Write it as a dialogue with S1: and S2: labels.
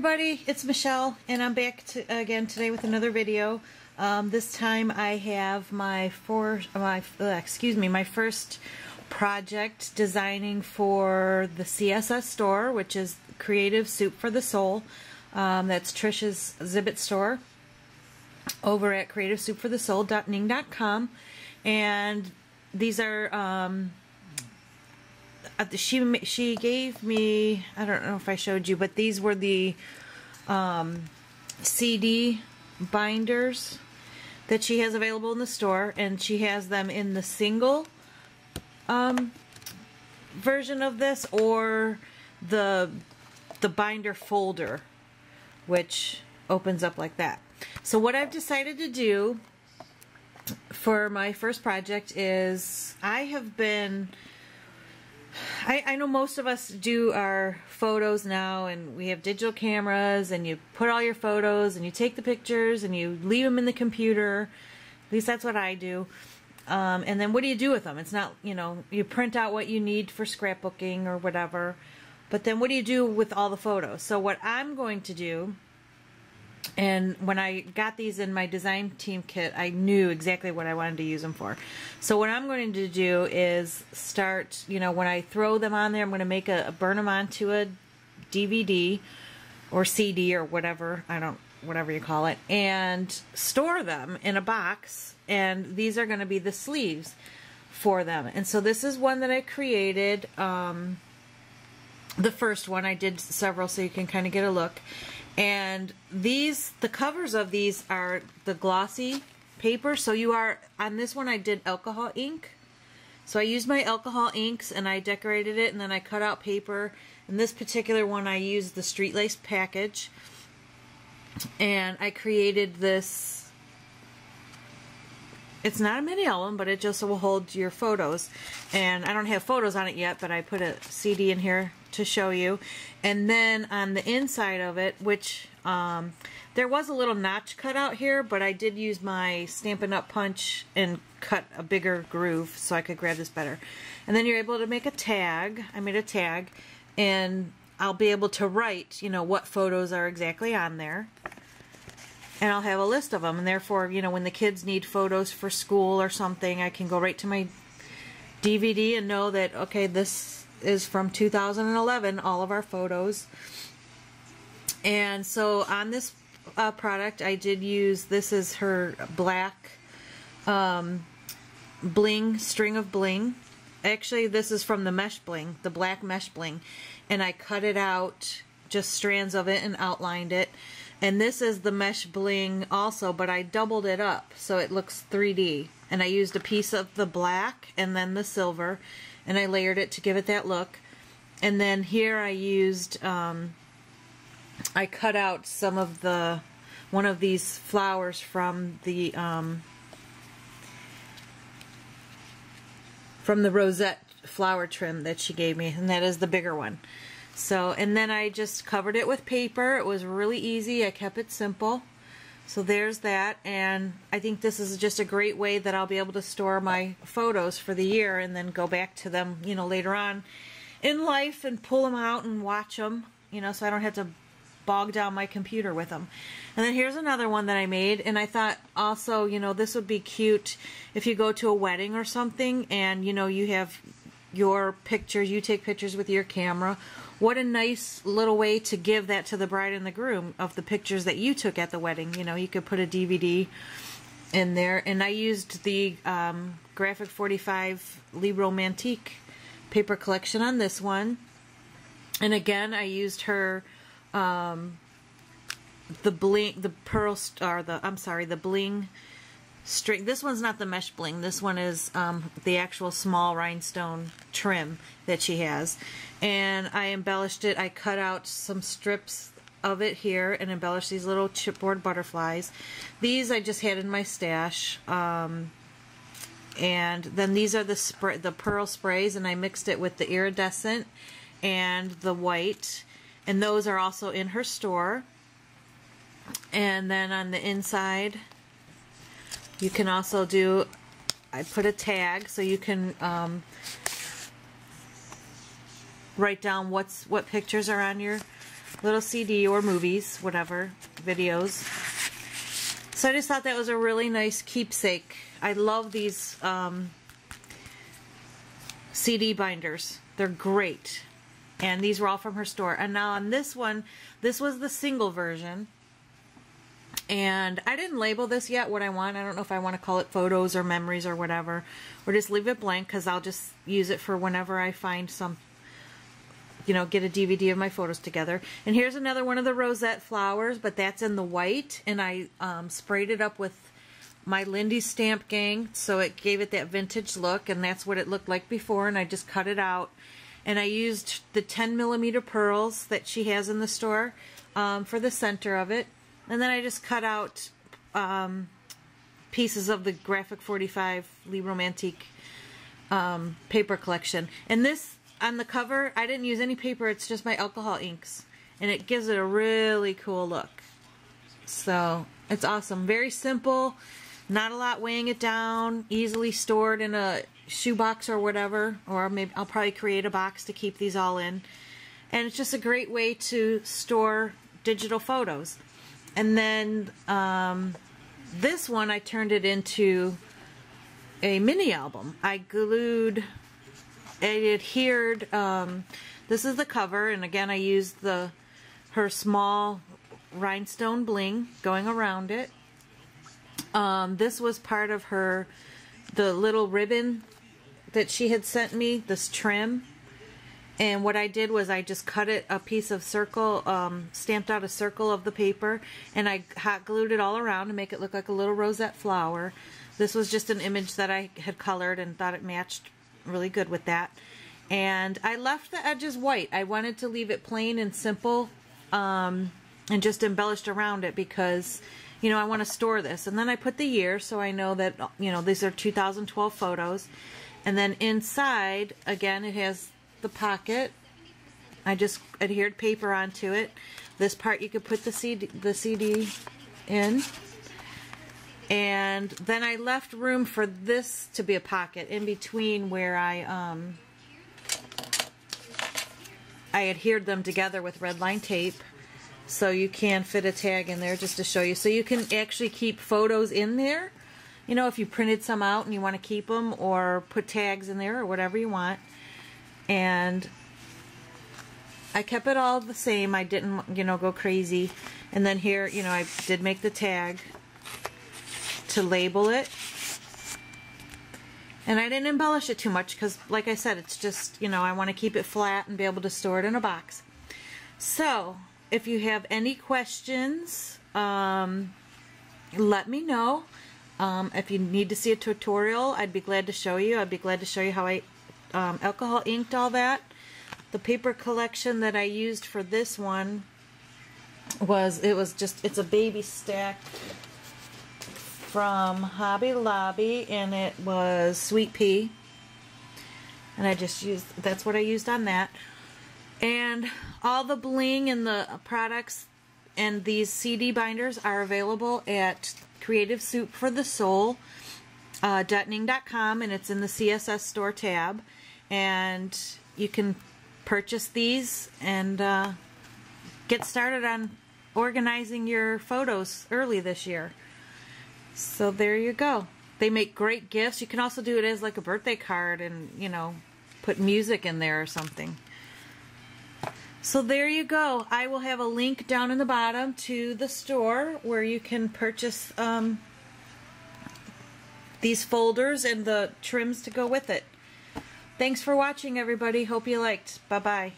S1: everybody, it's Michelle and I'm back again today with another video. This time I have my first project designing for the CSS store, which is Creative Soup for the Soul. That's Trish's Zibbit store over at creativesoupforthesoul.ning.com, and these are she gave me, I don't know if I showed you, but these were the CD binders that she has available in the store, and she has them in the single version of this or the binder folder, which opens up like that. So what I've decided to do for my first project is I know most of us do our photos now, and we have digital cameras, and you put all your photos and you take the pictures and you leave them in the computer. At least that's what I do. And then what do you do with them? It's not, you print out what you need for scrapbooking or whatever, but then what do you do with all the photos? So what I'm going to do, and when I got these in my design team kit, I knew exactly what I wanted to use them for. So what I'm going to do is start, when I throw them on there, I'm going to burn them onto a DVD or CD or whatever, whatever you call it, and store them in a box. And these are going to be the sleeves for them. And so this is one that I created. The first one, I did several so you can kind of get a look. And the covers of these are the glossy paper. So on this one I did alcohol ink. So I used my alcohol inks and I decorated it, and then I cut out paper. In this particular one I used the Street Lace package. And I created this, it's not a mini album, but it just will hold your photos. And I don't have photos on it yet, but I put a CD in here to show you. And then on the inside of it, which there was a little notch cut out here, but I did use my Stampin' Up! Punch and cut a bigger groove so I could grab this better. And then you're able to make a tag. I made a tag, and I'll be able to write, what photos are exactly on there. And I'll have a list of them, and therefore, when the kids need photos for school or something, I can go right to my DVD and know that, okay, this is from 2011, all of our photos. And so on this product, I did use, this is her black bling, string of bling. Actually, this is from the mesh bling, the black mesh bling. And I cut it out, just strands of it, and outlined it. And this is the mesh bling also, but I doubled it up so it looks 3D. And I used a piece of the black and then the silver, and I layered it to give it that look. And then here I used, I cut out some of one of these flowers from the rosette flower trim that she gave me, and that is the bigger one. So, and then I just covered it with paper. It was really easy. I kept it simple. So there's that, and I think this is just a great way that I'll be able to store my photos for the year and then go back to them, later on in life and pull them out and watch them, so I don't have to bog down my computer with them. And then here's another one that I made, and I thought also, this would be cute if you go to a wedding or something and, you have your pictures, you take pictures with your camera. What a nice little way to give that to the bride and the groom of the pictures that you took at the wedding. You could put a DVD in there. And I used the Graphic 45 Libromantique paper collection on this one. And again, I used her the bling string. This one's not the mesh bling. This one is the actual small rhinestone trim that she has. And I embellished it. I cut out some strips of it here and embellished these little chipboard butterflies. These I just had in my stash. And then these are the pearl sprays, and I mixed it with the iridescent and the white. And those are also in her store. And then on the inside, you can also do, I put a tag so you can write down what pictures are on your little CD or movies, whatever, videos. So I just thought that was a really nice keepsake. I love these CD binders. They're great. And these were all from her store. And now on this one, this was the single version. And I didn't label this yet what I want. I don't know if I want to call it photos or memories or whatever. Or just leave it blank because I'll just use it for whenever I find some, you know, get a DVD of my photos together. And here's another one of the rosette flowers, but that's in the white. And I sprayed it up with my Lindy Stamp Gang, so it gave it that vintage look. And that's what it looked like before. And I just cut it out. And I used the 10mm pearls that she has in the store for the center of it. And then I just cut out pieces of the Graphic 45 Lee Romantique paper collection. And this, on the cover, I didn't use any paper, it's just my alcohol inks. And it gives it a really cool look. So, it's awesome. Very simple, not a lot weighing it down, easily stored in a shoebox or whatever. Or maybe I'll probably create a box to keep these all in. And it's just a great way to store digital photos. And then this one, I turned it into a mini album. I glued, I adhered, this is the cover, and again I used her small rhinestone bling going around it. This was part of the little ribbon that she had sent me, this trim. And what I did was I just cut it a piece of circle, stamped out a circle of the paper, and I hot glued it all around to make it look like a little rosette flower. This was just an image that I had colored and thought it matched really good with that. And I left the edges white. I wanted to leave it plain and simple, and just embellished around it because, you know, I want to store this. And then I put the year so I know that, you know, these are 2012 photos. And then inside, again, it has the pocket. I just adhered paper onto it. This part you could put the CD in. And then I left room for this to be a pocket in between where I adhered them together with red line tape. So you can fit a tag in there just to show you. So you can actually keep photos in there. You know, if you printed some out and you want to keep them, or put tags in there or whatever you want. And I kept it all the same. I didn't, you know, go crazy. And then here, you know, I did make the tag to label it. And I didn't embellish it too much because, like I said, it's just, you know, I want to keep it flat and be able to store it in a box. So, if you have any questions, let me know. If you need to see a tutorial, I'd be glad to show you. I'd be glad to show you how I alcohol inked all that. The paper collection that I used for this one was, it's a baby stack from Hobby Lobby, and it was Sweet Pea. And I just used, that's what I used on that. And all the bling and the products and these CD binders are available at Creative Soup for the Soul, .ning.com, and it's in the CSS store tab. And you can purchase these and get started on organizing your photos early this year. So there you go. They make great gifts. You can also do it as like a birthday card and, you know, put music in there or something. So there you go. I will have a link down in the bottom to the store where you can purchase these folders and the trims to go with it. Thanks for watching, everybody. Hope you liked. Bye-bye.